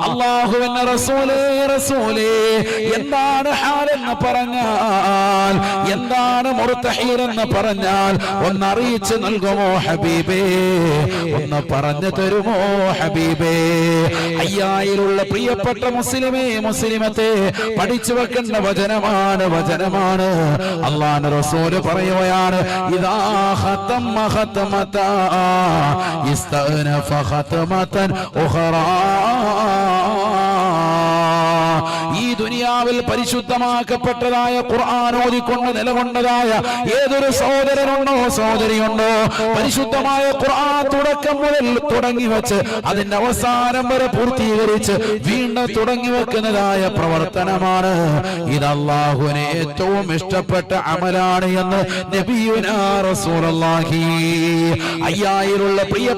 അല്ലാഹുവിന്റെ റസൂലേ എന്താണ് ഹാലെന്ന് പറഞ്ഞാൽ, എന്താണ് മുർത്തഹീറെന്ന് പറഞ്ഞാൽ ഒന്നറിയിച്ചു നൽകുമോ ഹബീബേ, ഒന്ന് പറഞ്ഞു തരുമോ ഹബീബേ? അയ്യായിലുള്ള പ്രിയപ്പെട്ട മുസ്ലിമത്തെ പഠിച്ചു വെക്കേണ്ട വചനമാണ്. അല്ലാഹുവിന്റെ റസൂൽ പറയുകയാണ്, ഇദാ ഖതമ ഖതമത ഇസ്തഅനഫ ഖതമതൻ ഉഖറാ. ഈ ദുനിയാവിൽ പരിശുദ്ധമാക്കപ്പെട്ടതായ ഖുർആൻ ഓതിക്കൊണ്ട് നിലകൊണ്ടതായ ഏതൊരു സഹോദരനുണ്ടോ സഹോദരിയുണ്ടോ, പരിശുദ്ധമായ ഖുർആൻ തുടക്കം മുതൽ തുടങ്ങി വെച്ച് അതിന്റെ അവസാനം വരെ പൂർത്തീകരിച്ച് വീണ്ടും തുടങ്ങി വെക്കുന്നതായ പ്രവർത്തനമാണ്. ഇത് അല്ലാഹുവിന് ഏറ്റവും ഇഷ്ടപ്പെട്ട അമലാണ് എന്ന് നബിയുനാ റസൂലുള്ളാഹി. അയ്യായിലുള്ള പ്രിയ